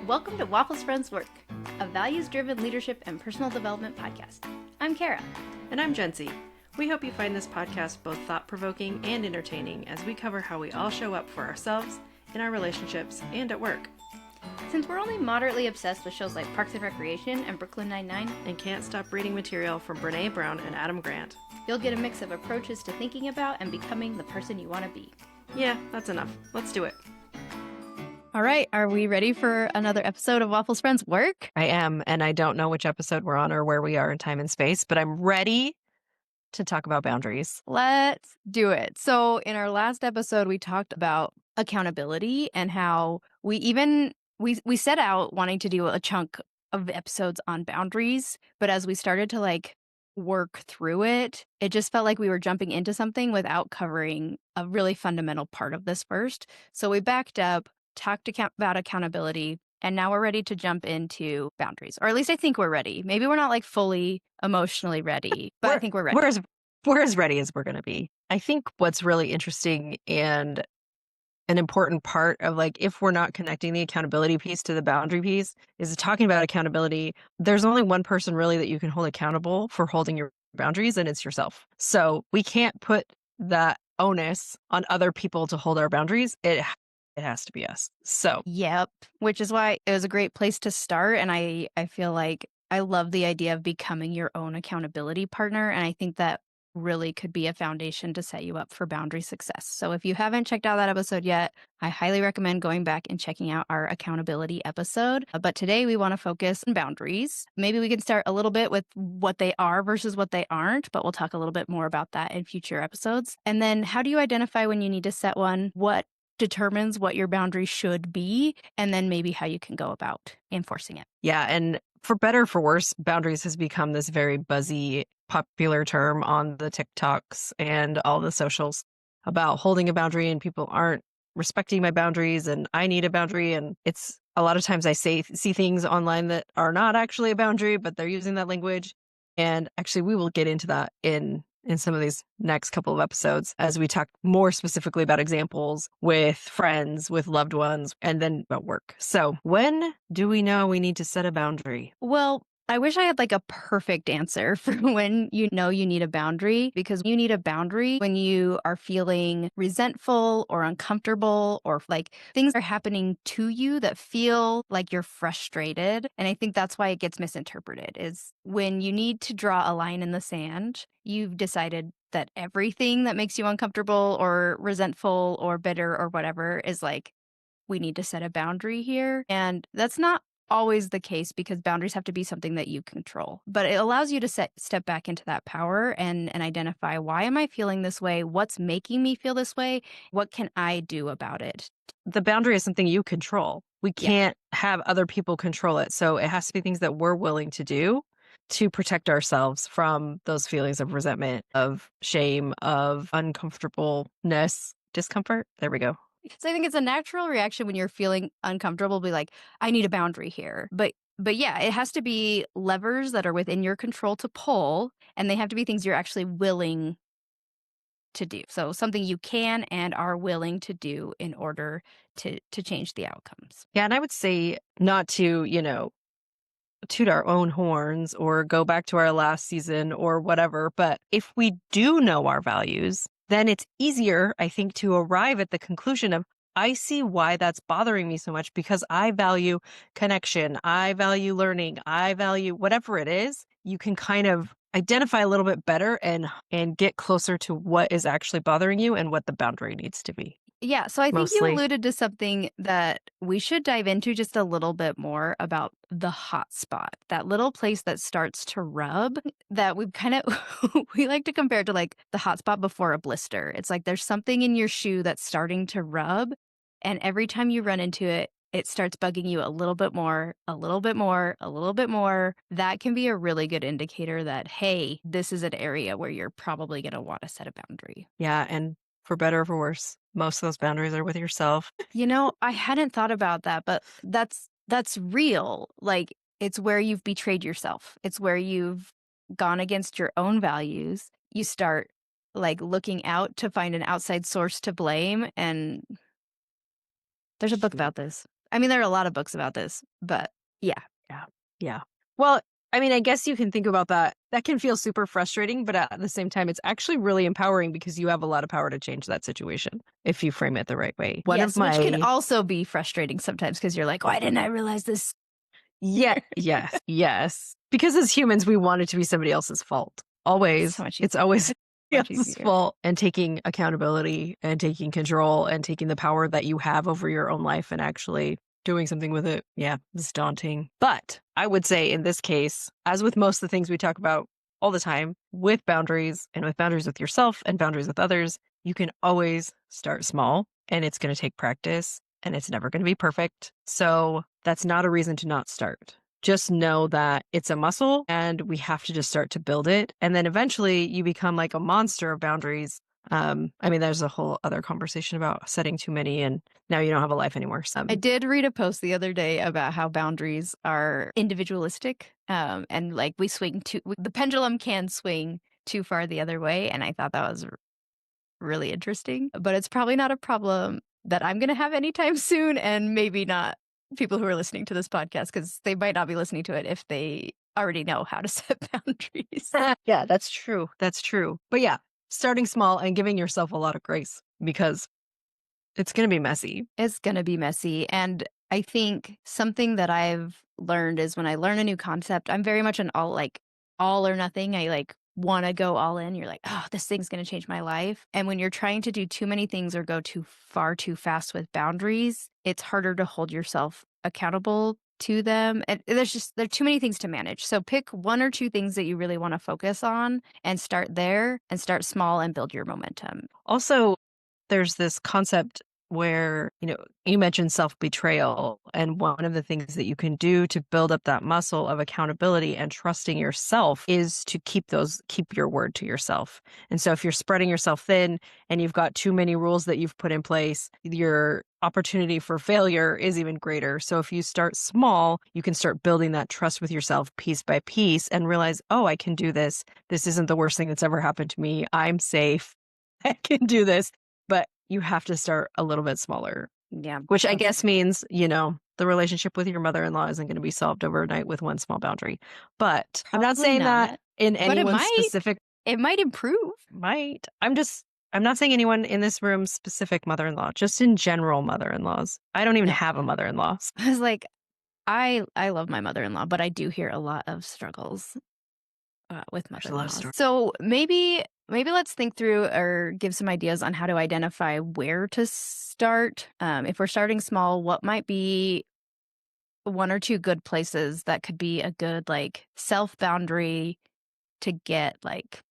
Welcome to Waffles Friends Work, a values-driven leadership and personal development podcast. I'm Kara. And I'm Jency. We hope you find this podcast both thought-provoking and entertaining as we cover how we all show up for ourselves, in our relationships, and at work. Since we're only moderately obsessed with shows like Parks and Recreation and Brooklyn Nine-Nine, and can't stop reading material from Brene Brown and Adam Grant, you'll get a mix of approaches to thinking about and becoming the person you want to be. Yeah, that's enough. Let's do it. All right, are we ready for another episode of Waffles Friends Work? I am, and I don't know which episode we're on or where we are in time and space, but I'm ready to talk about boundaries. Let's do it. So in our last episode, we talked about accountability and how we set out wanting to do a chunk of episodes on boundaries, but as we started to work through it, it just felt like we were jumping into something without covering a really fundamental part of this first. So we backed up, talked about accountability, and now we're ready to jump into boundaries. Or at least I think we're ready. Maybe we're not fully emotionally ready, but I think we're ready. We're as ready as we're going to be. I think what's really interesting and an important part of if we're not connecting the accountability piece to the boundary piece is talking about accountability. There's only one person really that you can hold accountable for holding your boundaries, and it's yourself. So we can't put that onus on other people to hold our boundaries. It has to be us. So, yep. Which is why it was a great place to start. And I feel like I love the idea of becoming your own accountability partner. And I think that really could be a foundation to set you up for boundary success. So if you haven't checked out that episode yet, I highly recommend going back and checking out our accountability episode. But today we want to focus on boundaries. Maybe we can start a little bit with what they are versus what they aren't, but we'll talk a little bit more about that in future episodes. And then how do you identify when you need to set one? What determines what your boundary should be, and then maybe how you can go about enforcing it. Yeah, and for better or for worse, boundaries has become this very buzzy, popular term on the TikToks and all the socials about holding a boundary, and people aren't respecting my boundaries, and I need a boundary. And it's a lot of times I see things online that are not actually a boundary, but they're using that language. And actually, we will get into that in some of these next couple of episodes as we talk more specifically about examples with friends, with loved ones, and then about work. So when do we know we need to set a boundary? Well, I wish I had a perfect answer for when you know you need a boundary, because you need a boundary when you are feeling resentful or uncomfortable, or things are happening to you that feel like you're frustrated. And I think that's why it gets misinterpreted, is when you need to draw a line in the sand, you've decided that everything that makes you uncomfortable or resentful or bitter or whatever is we need to set a boundary here. And that's not always the case, because boundaries have to be something that you control. But it allows you to step back into that power and identify, why am I feeling this way? What's making me feel this way? What can I do about it? The boundary is something you control. We can't have other people control it. So it has to be things that we're willing to do to protect ourselves from those feelings of resentment, of shame, of uncomfortableness, discomfort. There we go. So I think it's a natural reaction when you're feeling uncomfortable, be I need a boundary here. But yeah, it has to be levers that are within your control to pull, and they have to be things you're actually willing to do. So something you can and are willing to do in order to change the outcomes. Yeah, and I would say not to, toot our own horns or go back to our last season or whatever. But if we do know our values, then it's easier, I think, to arrive at the conclusion of, I see why that's bothering me so much, because I value connection. I value learning. I value whatever it is. You can kind of identify a little bit better and get closer to what is actually bothering you and what the boundary needs to be. Yeah, so I think you alluded to something that we should dive into just a little bit more about the hot spot, that little place that starts to rub, that we've we like to compare to the hot spot before a blister. It's there's something in your shoe that's starting to rub, and every time you run into it, it starts bugging you a little bit more, a little bit more, a little bit more. That can be a really good indicator that, hey, this is an area where you're probably going to want to set a boundary. Yeah, and for better or for worse, most of those boundaries are with yourself. I hadn't thought about that, but that's real. It's where you've betrayed yourself. It's where you've gone against your own values. You start looking out to find an outside source to blame. And there's a book about this. I mean, there are a lot of books about this, but yeah. Yeah. Yeah. Well, I mean, I guess you can think about that. That can feel super frustrating, but at the same time, it's actually really empowering because you have a lot of power to change that situation if you frame it the right way. One of Yes, which can my also be frustrating sometimes because you're like, "Why didn't I realize this?" Yeah, yes, yes. Because as humans, we want it to be somebody else's fault. So Always. much It's easier. always somebody Much else's easier. fault. And taking accountability and taking control and taking the power that you have over your own life and actually doing something with it. Yeah, it's daunting. But I would say in this case, as with most of the things we talk about all the time, with boundaries and with boundaries with yourself and boundaries with others, you can always start small and it's going to take practice and it's never going to be perfect. So that's not a reason to not start. Just know that it's a muscle and we have to just start to build it. And then eventually you become like a monster of boundaries. I mean, there's a whole other conversation about setting too many and now you don't have a life anymore. I did read a post the other day about how boundaries are individualistic, and like we swing too, the pendulum can swing too far the other way. And I thought that was really interesting, but it's probably not a problem that I'm going to have anytime soon. And maybe not people who are listening to this podcast because they might not be listening to it if they already know how to set boundaries. Yeah, that's true. That's true. But yeah, starting small and giving yourself a lot of grace because it's going to be messy. It's gonna be messy, and I think something that I've learned is when I learn a new concept, I'm very much an all or nothing. I, like, wanna go all in. You're like, "Oh, this thing's gonna change my life," and when you're trying to do too many things or go too far too fast with boundaries, it's harder to hold yourself accountable to them, and there are too many things to manage, so pick 1 or 2 things that you really wanna focus on and start there, and start small and build your momentum. Also, there's this concept where, you mentioned self-betrayal, and one of the things that you can do to build up that muscle of accountability and trusting yourself is to keep your word to yourself. And so if you're spreading yourself thin and you've got too many rules that you've put in place, your opportunity for failure is even greater. So if you start small, you can start building that trust with yourself piece by piece and realize, "Oh, I can do this. This isn't the worst thing that's ever happened to me. I'm safe. I can do this." But you have to start a little bit smaller, Yeah, which I that's guess means, the relationship with your mother-in-law isn't going to be solved overnight with one small boundary. But I'm not probably saying that not, in but it anyone's might. specific It might improve. might. I'm not saying anyone in this room's specific mother-in-law, just in general mother-in-laws. I don't even Yeah. have a mother-in-law. I was like, I love my mother-in-law, but I do hear a lot of struggles, with There's a lot of mother-in-laws. stories. So maybe let's think through or give some ideas on how to identify where to start. If we're starting small, what might be 1 or 2 good places that could be a good, like, self-boundary to get, like,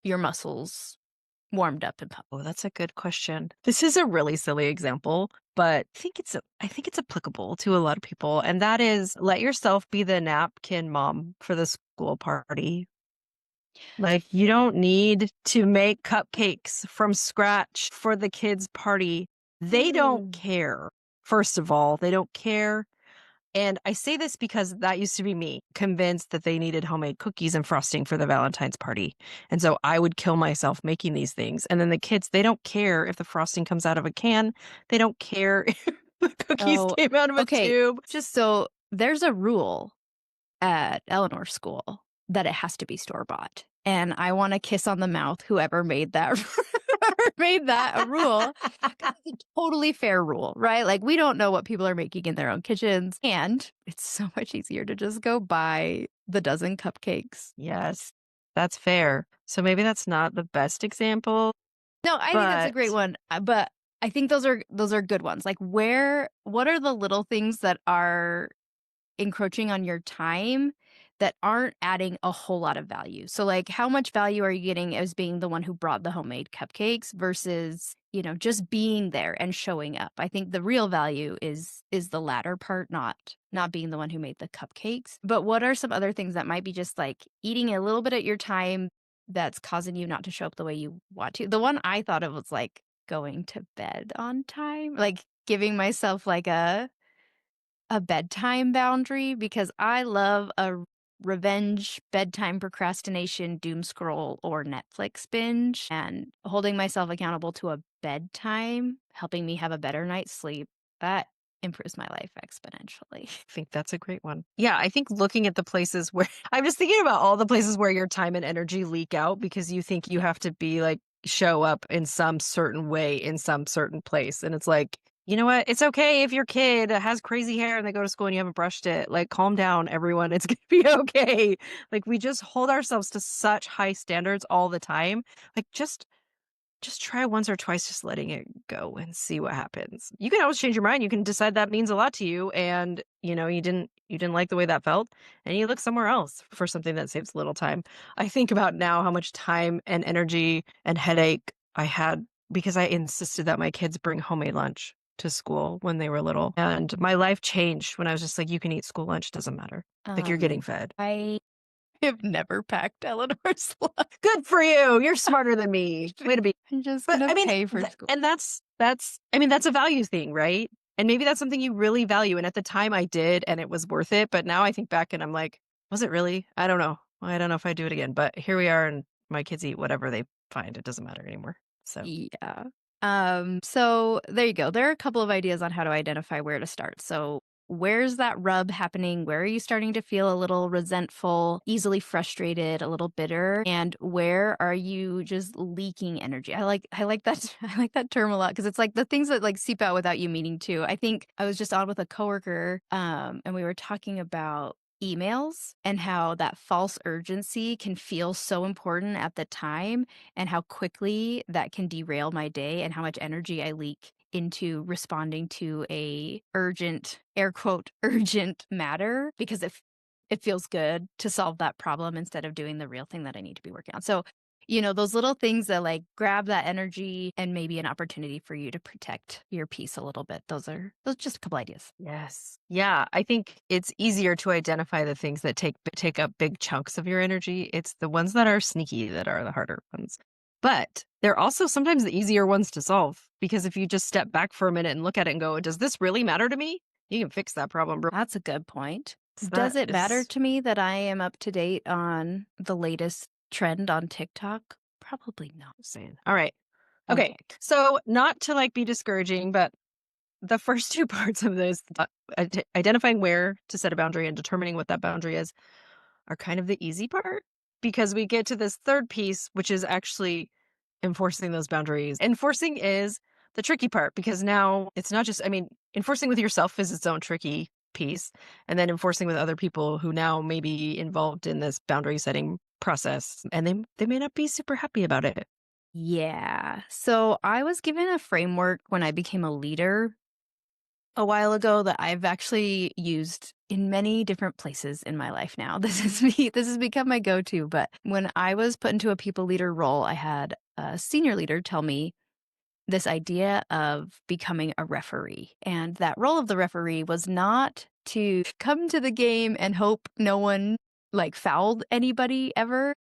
your muscles warmed up and pumped? Oh, that's a good question. This is a really silly example, but I think it's applicable to a lot of people, and that is let yourself be the napkin mom for the school party. Like, you don't need to make cupcakes from scratch for the kids' party. They don't Mm. care. First of all, they don't care. And I say this because that used to be me, convinced that they needed homemade cookies and frosting for the Valentine's party. And so I would kill myself making these things. And then the kids, they don't care if the frosting comes out of a can. They don't care if the cookies Oh, came out of a okay. tube. Just so there's a rule at Eleanor's school that it has to be store bought. And I want to kiss on the mouth whoever made that whoever made that a rule. 'Cause it's a totally fair rule, right? Like we don't know what people are making in their own kitchens. And it's so much easier to just go buy the dozen cupcakes. Yes, that's fair. So maybe that's not the best example, No, I think that's a great but one. But I think those are good ones. Like what are the little things that are encroaching on your time that aren't adding a whole lot of value. So like how much value are you getting as being the one who brought the homemade cupcakes versus, just being there and showing up. I think the real value is the latter part, not being the one who made the cupcakes. But what are some other things that might be just like eating a little bit at your time that's causing you not to show up the way you want to? The one I thought of was like going to bed on time, like giving myself like a bedtime boundary because I love a revenge bedtime procrastination doom scroll or Netflix binge, and holding myself accountable to a bedtime, helping me have a better night's sleep. That improves my life exponentially. Think that's a great one. Yeah, I think looking at the places where I'm just thinking about all the places where your time and energy leak out because you think you Yeah. have to be like show up in some certain way in some certain place. And it's like, you know what? It's okay if your kid has crazy hair and they go to school and you haven't brushed it. Like, calm down, everyone. It's going to be okay. Like, we just hold ourselves to such high standards all the time. Like, just try once or twice just letting it go and see what happens. You can always change your mind. You can decide that means a lot to you and, you didn't like the way that felt and you look somewhere else for something that saves a little time. I think about now how much time and energy and headache I had because I insisted that my kids bring homemade lunch to school when they were little. And my life changed when I was just like, you can eat school lunch, doesn't matter. Like you're getting fed. I have never packed Eleanor's lunch. Good for you. You're smarter than me. Way to be. I'm just But gonna I mean, pay for school. and that's I mean, that's a value thing, right? And maybe that's something you really value, and at the time I did, and it was worth it, but now I think back and I'm like, "Was it really? I don't know. I don't know if I'd do it again." But here we are, and my kids eat whatever they find. It doesn't matter anymore. So, Yeah. So there you go. There are a couple of ideas on how to identify where to start. So where's that rub happening? Where are you starting to feel a little resentful, easily frustrated, a little bitter? And where are you just leaking energy? I like that I like that term a lot because it's like the things that like seep out without you meaning to. I think I was just on with a coworker and we were talking about emails and how that false urgency can feel so important at the time and how quickly that can derail my day and how much energy I leak into responding to a urgent, air quote, urgent matter because it feels good to solve that problem instead of doing the real thing that I need to be working on. So, those little things that like grab that energy and maybe an opportunity for you to protect your peace a little bit. Those just a couple ideas. yes. Yeah, I think it's easier to identify the things that take up big chunks of your energy. It's the ones that are sneaky that are the harder ones. But they're also sometimes the easier ones to solve because if you just step back for a minute and look at it and go, "Does this really matter to me?" You can fix that problem. That's a good point. So Does that it matter is to me that I am up to date on the latest trend on TikTok? Probably not. insane. All right. Okay. Okay. So not to like be discouraging, but the first two parts of this, identifying where to set a boundary and determining what that boundary is, are kind of the easy part because we get to this third piece, which is actually enforcing those boundaries. Enforcing is the tricky part because now it's not just, I mean, enforcing with yourself is its own tricky piece. And then enforcing with other people who now may be involved in this boundary setting process and they may not be super happy about it. Yeah. So I was given a framework when I became a leader a while ago that I've actually used in many different places in my life now. This has become my go-to, but when I was put into a people leader role, I had a senior leader tell me this idea of becoming a referee. And that role of the referee was not to come to the game and hope no one like fouled anybody ever.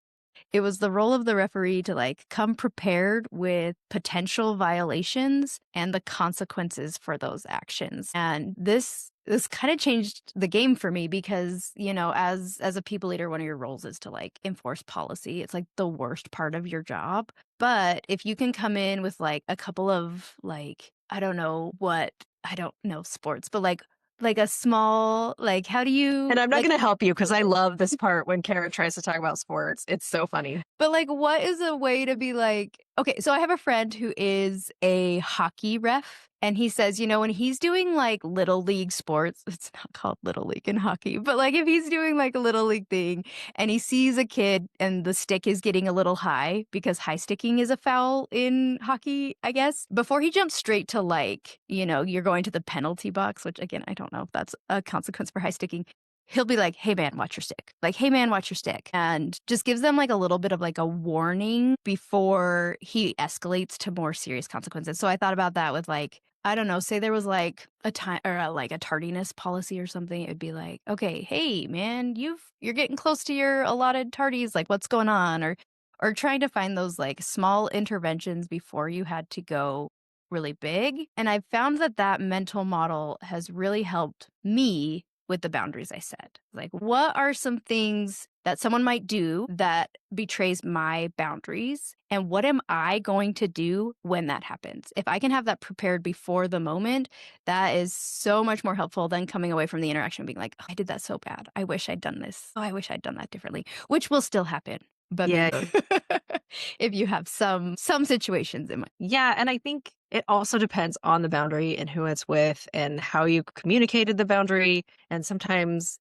It was the role of the referee to like come prepared with potential violations and the consequences for those actions. And this kind of changed the game for me because, as a people leader, one of your roles is to like enforce policy. It's like the worst part of your job. But if you can come in with like a couple of like, I don't know sports, but like a small like how do And you I'm not like going to help you because I love this part when Kara tries to talk about sports. It's so funny. But, like, what is a way to be like okay, so I have a friend who is a hockey ref, and he says, when he's doing, like, little league sports it's not called little league in hockey, but, like, if he's doing, like, a little league thing and he sees a kid and the stick is getting a little high because high sticking is a foul in hockey, I guess, before he jumps straight to, like, you're going to the penalty box, which, again, I don't know if that's a consequence for high sticking. He'll be like, "Hey man, watch your stick." Like, "Hey man, watch your stick." And just gives them like a little bit of like a warning before he escalates to more serious consequences. So I thought about that with like, I don't know, say there was like a time or like a tardiness policy or something. It'd be like, "Okay, hey man, you're getting close to your allotted tardies. Like, what's going on?" Or trying to find those like small interventions before you had to go really big. And I've found that mental model has really helped me with the boundaries I set. Like, what are some things that someone might do that betrays my boundaries? And what am I going to do when that happens? If I can have that prepared before the moment, that is so much more helpful than coming away from the interaction being like, oh, I did that so bad. I wish I'd done this. Oh, I wish I'd done that differently, which will still happen. But Yeah. maybe if you have some situations in mind. Yeah, and I think it also depends on the boundary and who it's with and how you communicated the boundary. And sometimes,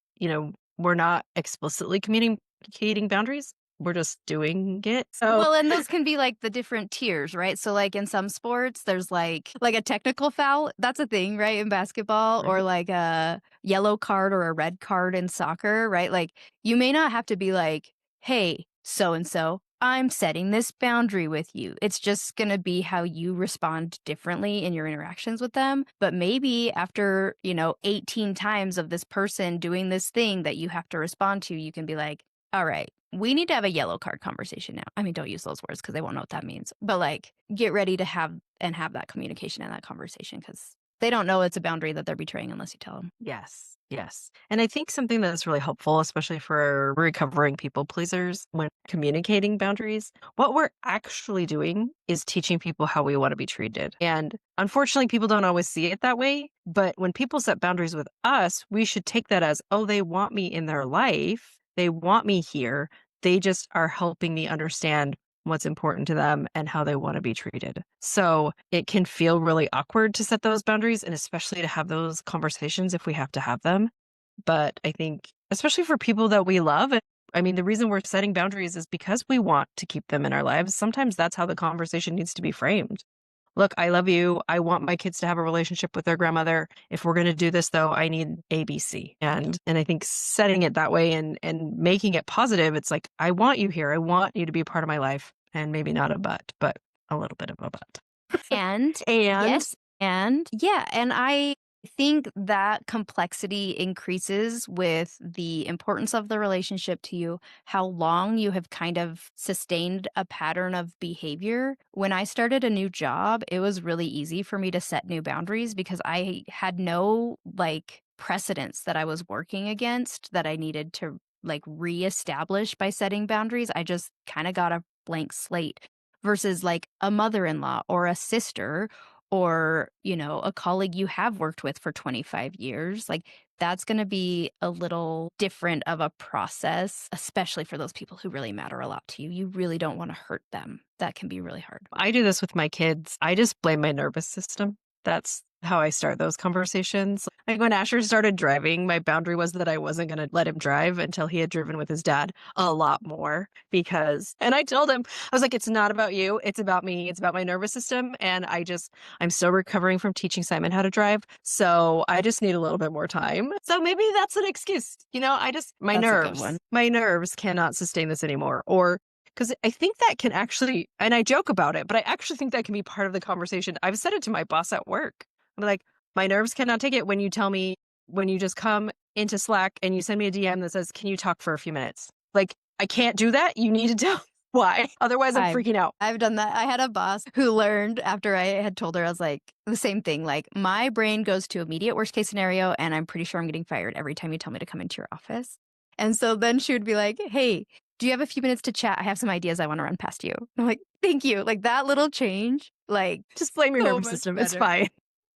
we're not explicitly communicating boundaries. We're just doing it. So, Well, and those can be like the different tiers, right? So like in some sports, there's like a technical foul. That's a thing, right? In basketball, or right. like a yellow card or a red card in soccer, right? Like you may not have to be like, hey, so and so, I'm setting this boundary with you. It's just going to be how you respond differently in your interactions with them. But maybe after, 18 times of this person doing this thing that you have to respond to, you can be like, all right, we need to have a yellow card conversation now. I mean, don't use those words because they won't know what that means. But like, get ready to have that communication and that conversation because they don't know it's a boundary that they're betraying unless you tell them. Yes. Yes. And I think something that's really helpful, especially for recovering people pleasers when communicating boundaries, what we're actually doing is teaching people how we want to be treated. And unfortunately, people don't always see it that way. But when people set boundaries with us, we should take that as, oh, they want me in their life. They want me here. They just are helping me understand what's important to them and how they want to be treated. So it can feel really awkward to set those boundaries and especially to have those conversations if we have to have them. But I think, especially for people that we love, I mean, the reason we're setting boundaries is because we want to keep them in our lives. Sometimes that's how the conversation needs to be framed. Look, I love you. I want my kids to have a relationship with their grandmother. If we're going to do this though, I need ABC. And I think setting it that way and making it positive, it's like, I want you here. I want you to be a part of my life. And maybe not a but a little bit of a but. And And yes, and yeah, and I think that complexity increases with the importance of the relationship to you, how long you have kind of sustained a pattern of behavior. When I started a new job, it was really easy for me to set new boundaries because I had no like precedents that I was working against that I needed to like reestablish by setting boundaries. I just kind of got a blank slate versus like a mother-in-law or a sister or, a colleague you have worked with for 25 years. Like that's going to be a little different of a process, especially for those people who really matter a lot to you. You really don't want to hurt them. That can be really hard. I do this with my kids. I just blame my nervous system. That's how I start those conversations. Like when Asher started driving, my boundary was that I wasn't going to let him drive until he had driven with his dad a lot more and I told him, I was like, it's not about you. It's about me. It's about my nervous system. And I'm still recovering from teaching Simon how to drive. So I just need a little bit more time. So maybe that's an excuse. That's a good one. My nerves cannot sustain this anymore. Or because I think that can actually, and I joke about it, but I actually think that can be part of the conversation. I've said it to my boss at work. I'm like, my nerves cannot take it when you tell me, when you just come into Slack and you send me a DM that says, can you talk for a few minutes? Like, I can't do that. You need to tell me why. Otherwise, I'm I've freaking out. I've done that. I had a boss who learned after I had told her, I was like, the same thing. Like, my brain goes to immediate worst case scenario, and I'm pretty sure I'm getting fired every time you tell me to come into your office. And so then she would be like, hey, do you have a few minutes to chat? I have some ideas I want to run past you. I'm like, thank you. Like that little change, like Just blame your so nervous much system. It's better. fine.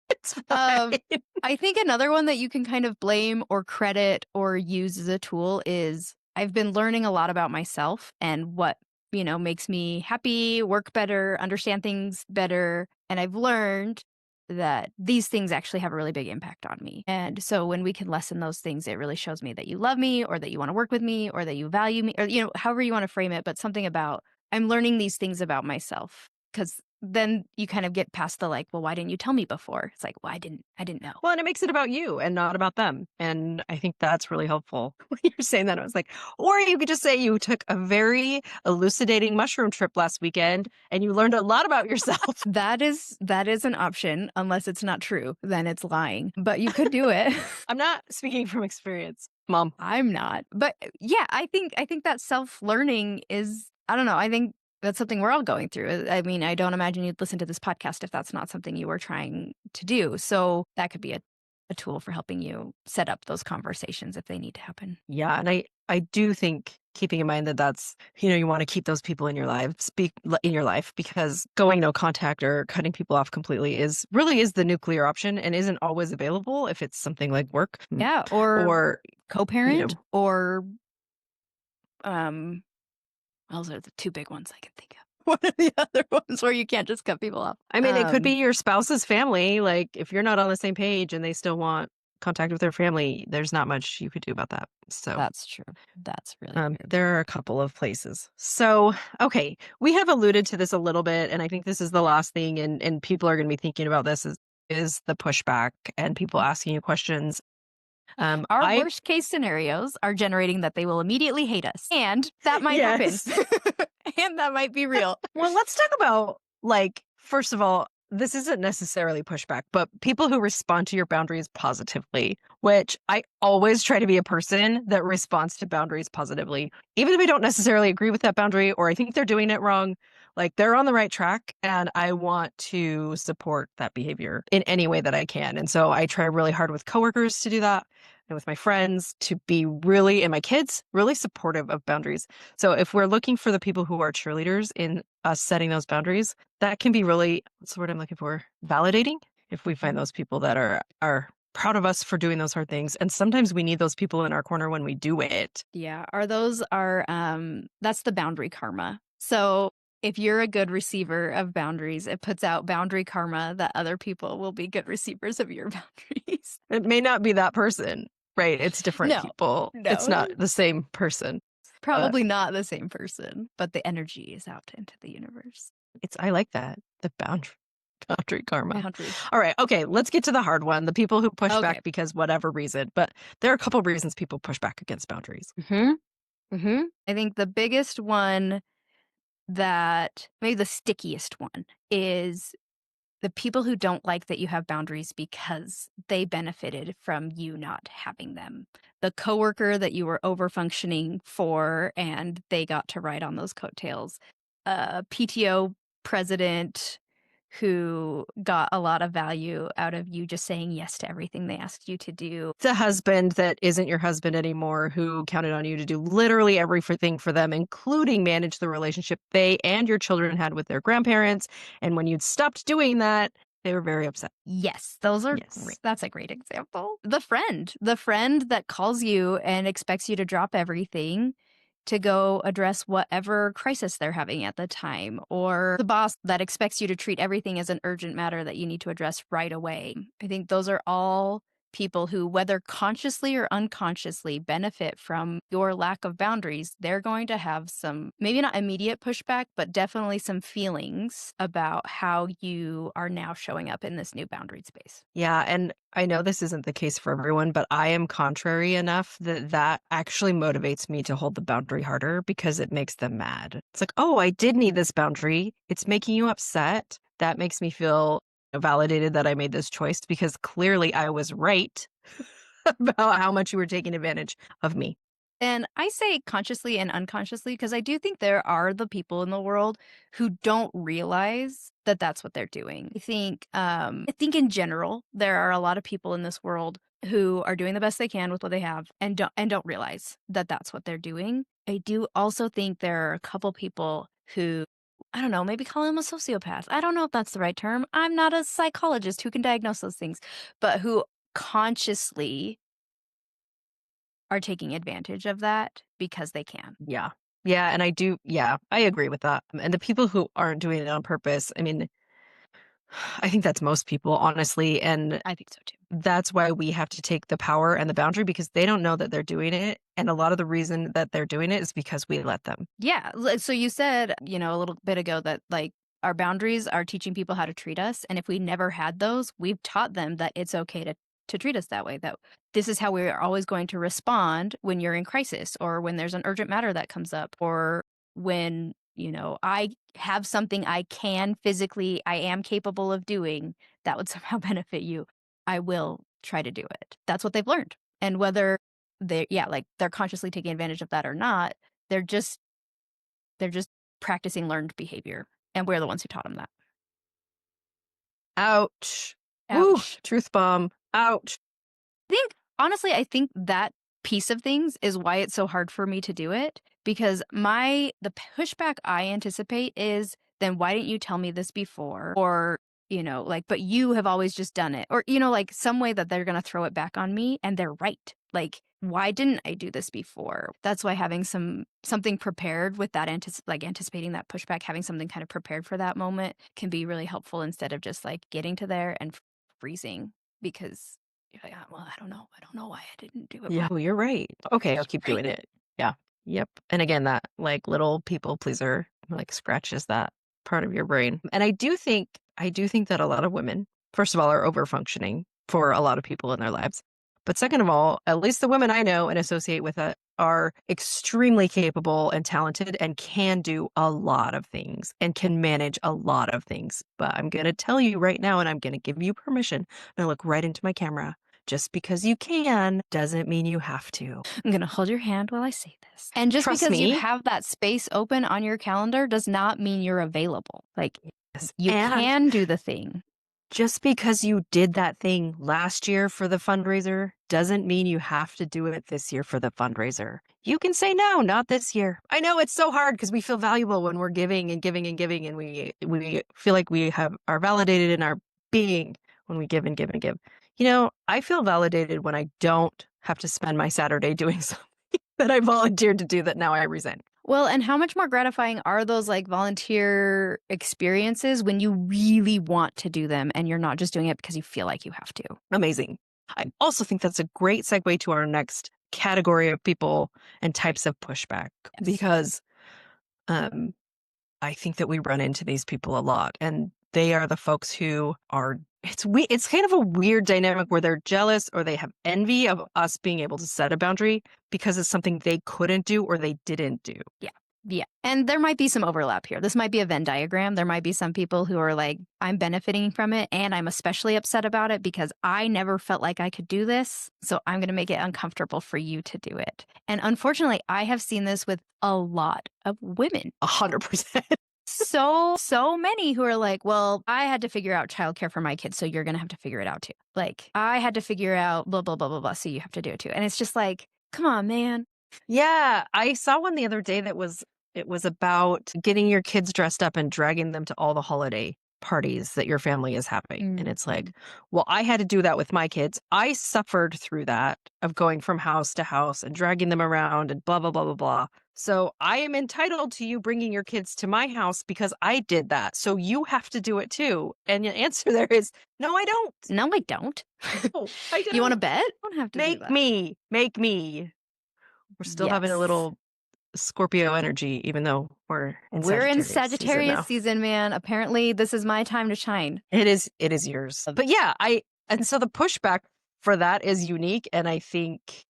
It's fine. I think another one that you can kind of blame or credit or use as a tool is I've been learning a lot about myself and what, makes me happy, work better, understand things better. And I've learned that these things actually have a really big impact on me. And so when we can lessen those things, it really shows me that you love me or that you want to work with me or that you value me or, however you want to frame it, but something about I'm learning these things about myself because then you kind of get past the like, well, why didn't you tell me before? It's like, well, I didn't know. Well, and it makes it about you and not about them. And I think that's really helpful. When you're saying that, I was like, or you could just say you took a very elucidating mushroom trip last weekend and you learned a lot about yourself. That is an option, unless it's not true, then it's lying. But you could do it. I'm not speaking from experience, Mom. I'm not. But yeah, I think that self-learning is I don't know, I think that's something we're all going through. I mean, I don't imagine you'd listen to this podcast if that's not something you were trying to do. So that could be a a tool for helping you set up those conversations if they need to happen. Yeah, and I do think keeping in mind that that's, you want to keep those people in your lives, in your life, because going no contact or cutting people off completely is really is the nuclear option and isn't always available if it's something like work, Yeah, or or you co-parent know or um those are the two big ones I can think of. What are the other ones where you can't just cut people off? I mean, it could be your spouse's family. Like, if you're not on the same page and they still want contact with their family, there's not much you could do about that. So, That's true. That's really true. there are a couple of places. So, okay, we have alluded to this a little bit, and I think this is the last thing, and people are going to be thinking about this is the pushback and people asking you questions. Our I worst case scenarios are generating that they will immediately hate us. And that might happen. yes. And that might be real. Well, let's talk about, like, first of all, this isn't necessarily pushback, but people who respond to your boundaries positively, which I always try to be a person that responds to boundaries positively. Even if I don't necessarily agree with that boundary or I think they're doing it wrong, like they're on the right track and I want to support that behavior in any way that I can. And so I try really hard with coworkers to do that and with my friends to be really, and my kids, really supportive of boundaries. So if we're looking for the people who are cheerleaders in us setting those boundaries, that can be really, what's the word I'm looking for? Validating. If we find those people that are proud of us for doing those hard things. And sometimes we need those people in our corner when we do it. Yeah. That's the boundary karma. So if you're a good receiver of boundaries, it puts out boundary karma that other people will be good receivers of your boundaries. It may not be that person, right? It's different No, people. It's no, not the same person. But probably not the same person, but the energy is out into the universe. I like that. The boundary karma. Boundary. All right. Okay. Let's get to the hard one. The people who push Okay. back because whatever reason, but there are a couple of reasons people push back against boundaries. I think the biggest one that maybe the stickiest one is the people who don't like that you have boundaries because they benefited from you not having them. The coworker that you were over functioning for and they got to ride on those coattails. A PTO president who got a lot of value out of you just saying yes to everything they asked you to do. It's a husband that isn't your husband anymore who counted on you to do literally everything for them, including manage the relationship they and your children had with their grandparents. And when you'd stopped doing that, they were very upset. Yes, those are Yes. great. That's a great example. The friend that calls you and expects you to drop everything to go address whatever crisis they're having at the time, or the boss that expects you to treat everything as an urgent matter that you need to address right away. I think those are all people who, whether consciously or unconsciously, benefit from your lack of boundaries. They're going to have some, maybe not immediate pushback, but definitely some feelings about how you are now showing up in this new boundaried space. Yeah. And I know this isn't the case for everyone, but I am contrary enough that that actually motivates me to hold the boundary harder because it makes them mad. It's like, oh, I did need this boundary. It's making you upset. That makes me feel validated that I made this choice because clearly I was right about how much you were taking advantage of me. And I say consciously and unconsciously because I do think there are the people in the world who don't realize that that's what they're doing. I think in general there are a lot of people in this world who are doing the best they can with what they have and don't realize that that's what they're doing. I do also think there are a couple people who, I don't know, maybe call them a sociopath. I don't know if that's the right term. I'm not a psychologist who can diagnose those things, but who consciously are taking advantage of that because they can. Yeah. Yeah. And I do. Yeah. I agree with that. And the people who aren't doing it on purpose, I mean, I think that's most people, honestly. And I think so too. that's why we have to take the power and the boundary because they don't know that they're doing it. And a lot of the reason that they're doing it is because we let them. Yeah. So you said, a little bit ago that like our boundaries are teaching people how to treat us. And if we never had those, we've taught them that it's okay to treat us that way, that this is how we're always going to respond when you're in crisis or when there's an urgent matter that comes up or when, I have something I am capable of doing that would somehow benefit you. I will try to do it. That's what they've learned. And whether they're consciously taking advantage of that or not, they're just they're just practicing learned behavior, and we're the ones who taught them that. Ouch. Woo. Ouch. Truth bomb. Ouch. think honestly, I think that piece of things is why it's so hard for me to do it because the pushback I anticipate is then why didn't you tell me this before? Or, like, but you have always just done it. Or, like some way that they're going to throw it back on me and they're right. Like, why didn't I do this before? That's why having something prepared with that like anticipating that pushback, having something kind of prepared for that moment can be really helpful instead of just like getting to there and freezing because you're like, "Oh, well, I don't know. I don't know why I didn't do it Yeah, before." well, you're right. Okay, I'll keep Right? doing it. Yeah. Yep. And again, that like little people pleaser like scratches that part of your brain. And I do think that a lot of women, first of all, are over functioning for a lot of people in their lives. But second of all, at least the women I know and associate with it are extremely capable and talented and can do a lot of things and can manage a lot of things. But I'm going to tell you right now, and I'm going to give you permission. I'm going to look right into my camera. Just because you can doesn't mean you have to. I'm going to hold your hand while I say this. And just Trust because you me. have that space open on your calendar does not mean you're available. Like, Yes. you And can do the thing. just because you did that thing last year for the fundraiser doesn't mean you have to do it this year for the fundraiser. You can say no, not this year. I know it's so hard because we feel valuable when we're giving and giving and giving, and we feel like we are validated in our being when we give and give and give. I feel validated when I don't have to spend my Saturday doing something that I volunteered to do that now I resent. Well, and how much more gratifying are those like volunteer experiences when you really want to do them and you're not just doing it because you feel like you have to? Amazing. I also think that's a great segue to our next category of people and types of pushback Yes. because um, I think that we run into these people a lot, and they are the folks who are. It's kind of a weird dynamic where they're jealous or they have envy of us being able to set a boundary because it's something they couldn't do or they didn't do. Yeah. Yeah. And there might be some overlap here. This might be a Venn diagram. There might be some people who are like, I'm benefiting from it and I'm especially upset about it because I never felt like I could do this. So I'm going to make it uncomfortable for you to do it. And unfortunately, I have seen this with a lot of women. 100%. So many who are like, well, I had to figure out childcare for my kids. So you're going to have to figure it out too. Like, I had to figure out blah, blah, blah, blah, blah. So you have to do it too. And it's just like, come on, man. Yeah, I saw one the other day it was about getting your kids dressed up and dragging them to all the holiday parties that your family is having. And it's Mhm. like, well, I had to do that with my kids. I suffered through that of going from house to house and dragging them around and blah blah blah blah blah. So I am entitled to you bringing your kids to my house because I did that. So you have to do it too. And the answer there is no, I don't. No, I don't. No, I You want to don't. bet? I don't have to do Make that. me, make me. We're still having a Yes. little Scorpio energy, even though we're in We're in Sagittarius season Sagittarius now. season, man. Apparently, this is my time to shine. It is yours. But yeah, and so the pushback for that is unique. And I think,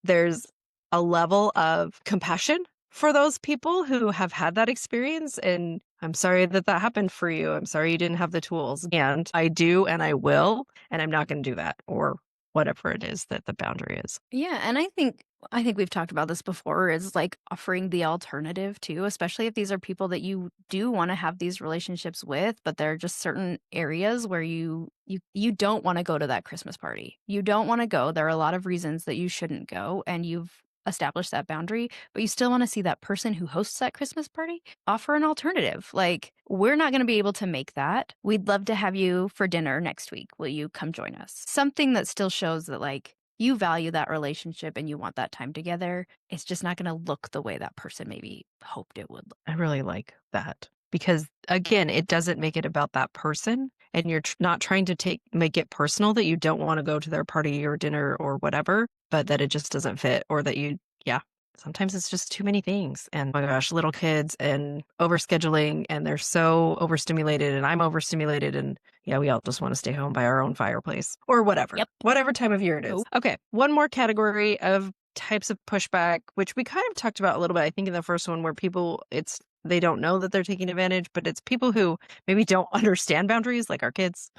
there's a level of compassion for those people who have had that experience. And I'm sorry that that happened for you. I'm sorry you didn't have the tools. And I do, and I will, and I'm not going to do that or whatever it is that the boundary is. Yeah, and I think we've talked about this before is like offering the alternative too, especially if these are people that you do want to have these relationships with, but there are just certain areas where you don't want to go to that Christmas party. You don't want to go. There are a lot of reasons that you shouldn't go and you've established that boundary, but you still want to see that person who hosts that Christmas party offer an alternative. Like, we're not going to be able to make that. We'd love to have you for dinner next week. Will you come join us? Something that still shows that like you value that relationship and you want that time together. It's just not going to look the way that person maybe hoped it would look. I really like that because again, it doesn't make it about that person and you're not trying to make it personal that you don't want to go to their party or dinner or whatever, but that it just doesn't fit or that yeah, sometimes it's just too many things. And my gosh, little kids and overscheduling and they're so overstimulated and I'm overstimulated and yeah, we all just want to stay home by our own fireplace or Yep. whatever time of year it is. Nope. Okay. One more category of types of pushback, which we kind of talked about a little bit, I think in the first one where they don't know that they're taking advantage, but it's people who maybe don't understand boundaries, like our kids.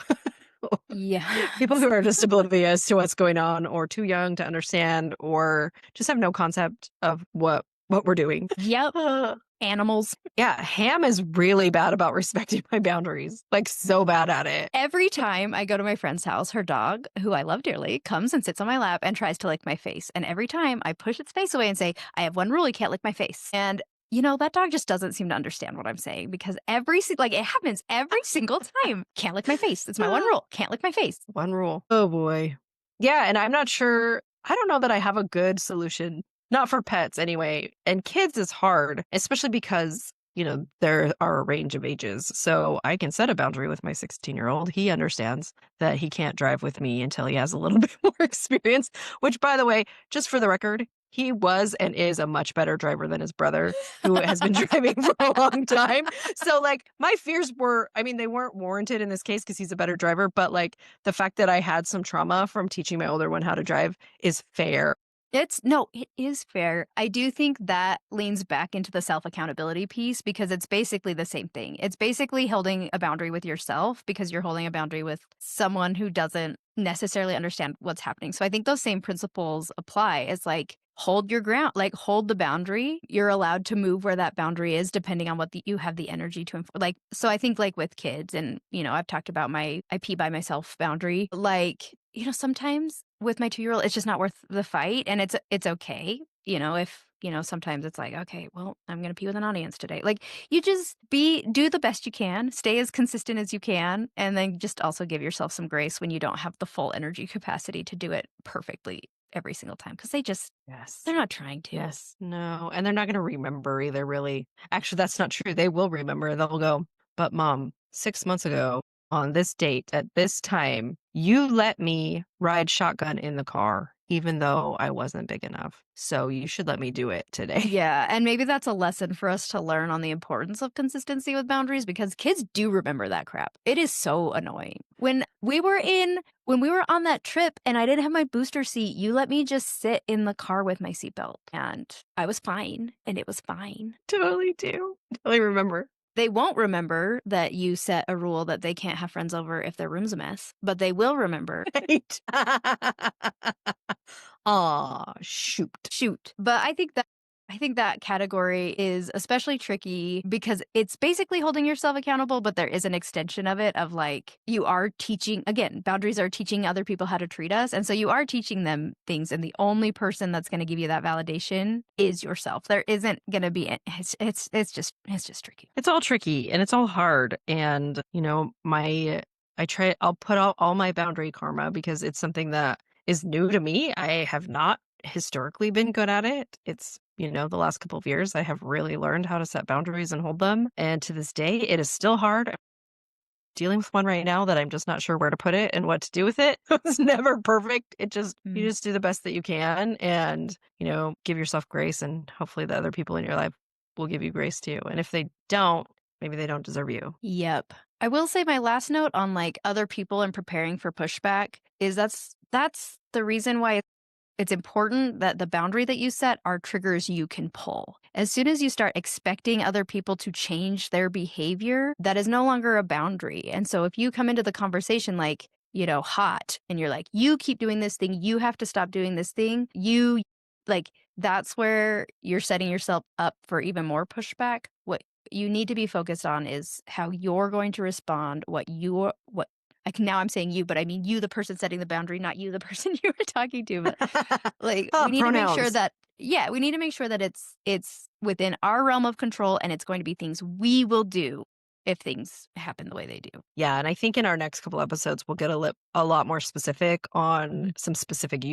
Yeah. People who are just oblivious to what's going on or too young to understand or just have no concept of what we're doing. Yep. animals. Yeah, Ham is really bad about respecting my boundaries, like, so bad at it. Every time I go to my friend's house, her dog, who I love dearly, comes and sits on my lap and tries to lick my face. And every time I push its face away and say, I have one rule, you can't lick my face. And that dog just doesn't seem to understand what I'm saying because like it happens every single time. Can't lick my face. It's my one rule. Can't lick my face. One rule. Oh boy. Yeah, and I'm not sure I don't know that I have a good solution. Not for pets anyway. And kids is hard, especially because, there are a range of ages. So I can set a boundary with my 16-year-old. He understands that he can't drive with me until he has a little bit more experience, which by the way, just for the record, he was and is a much better driver than his brother, who has been driving for a long time. So like my fears were, I mean, they weren't warranted in this case because he's a better driver, but like the fact that I had some trauma from teaching my older one how to drive is fair. It is fair. I do think that leans back into the self accountability piece because it's basically the same thing. It's basically holding a boundary with yourself because you're holding a boundary with someone who doesn't necessarily understand what's happening. So I think those same principles apply. It's like hold your ground, like hold the boundary. You're allowed to move where that boundary is depending on what you have the energy to like. So I think like with kids and, I've talked about my I pee by myself boundary. Like, sometimes with my 2-year-old, it's just not worth the fight and it's okay. If, sometimes it's like, okay, well, I'm going to pee with an audience today. Like you just do the best you can, stay as consistent as you can, and then just also give yourself some grace when you don't have the full energy capacity to do it perfectly every single time because Yes. they're not trying to. Yes. No. And they're not going to remember either, really. Actually, that's not true. They will remember. They'll go, but mom, 6 months ago on this date at this time, you let me ride shotgun in the car, even though I wasn't big enough. So you should let me do it today. Yeah, and maybe that's a lesson for us to learn on the importance of consistency with boundaries because kids do remember that crap. It is so annoying. When we were on that trip and I didn't have my booster seat, you let me just sit in the car with my seatbelt and I was fine and it was fine. Totally do. Totally remember. They won't remember that you set a rule that they can't have friends over if their room's a mess, but they will remember. Right. Aw, shoot. Shoot. But I think that category is especially tricky because it's basically holding yourself accountable, but there is an extension of it of like you are teaching again, boundaries are teaching other people how to treat us. And so you are teaching them things, and the only person that's going to give you that validation is yourself. There isn't going to be it's just tricky. It's all tricky and it's all hard. And, I'll put out all my boundary karma because it's something that is new to me. I have not historically been good at it. It's, the last couple of years, I have really learned how to set boundaries and hold them. And to this day, it is still hard. I'm dealing with one right now that I'm just not sure where to put it and what to do with it. It's never perfect. You just do the best that you can and, give yourself grace. And hopefully the other people in your life will give you grace too. And if they don't, maybe they don't deserve you. Yep. I will say my last note on like other people and preparing for pushback is that's the reason why it's important that the boundary that you set are triggers you can pull. As soon as you start expecting other people to change their behavior, that is no longer a boundary. And so if you come into the conversation like, hot, and you're like, you keep doing this thing, you have to stop doing this thing, that's where you're setting yourself up for even more pushback. What you need to be focused on is how you're going to respond, now I'm saying you, but I mean you, the person setting the boundary, not you, the person you were talking to. But like, we need to make sure Pronouns. that, yeah, we need to make sure that it's within our realm of control, and it's going to be things we will do if things happen the way they do. Yeah, and I think in our next couple episodes, we'll get a lot more specific on some specific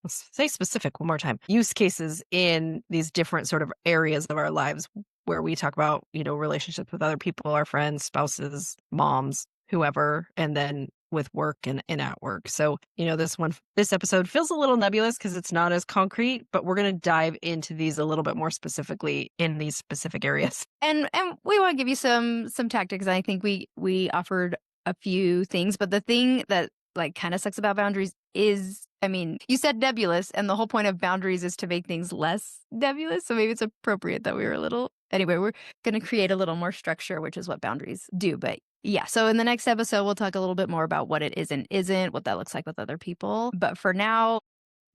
let's say specific one more time, use cases in these different sort of areas of our lives where we talk about, relationships with other people, our friends, spouses, moms, whoever, and then with work and at work. So, this episode feels a little nebulous because it's not as concrete, but we're going to dive into these a little bit more specifically in these specific areas. And we want to give you some tactics. I think we offered a few things, but the thing that like kind of sucks about boundaries is, I mean, you said nebulous, and the whole point of boundaries is to make things less nebulous. So maybe it's appropriate that we were a little. Anyway, we're going to create a little more structure, which is what boundaries do. But yeah, so in the next episode, we'll talk a little bit more about what it is and isn't, what that looks like with other people. But for now,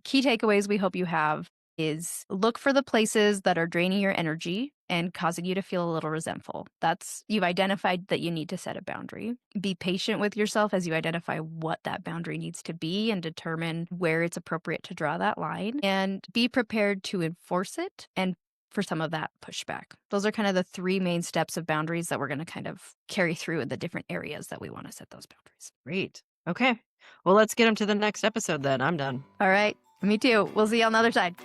key takeaways we hope you have. is look for the places that are draining your energy and causing you to feel a little resentful. That's you've identified that you need to set a boundary. Be patient with yourself as you identify what that boundary needs to be and determine where it's appropriate to draw that line, and be prepared to enforce it and for some of that pushback. Those are kind of the three main steps of boundaries that we're going to kind of carry through in the different areas that we want to set those boundaries. Great. Okay. Well, let's get them to the next episode then. I'm done. All right. Me too. We'll see you on the other side.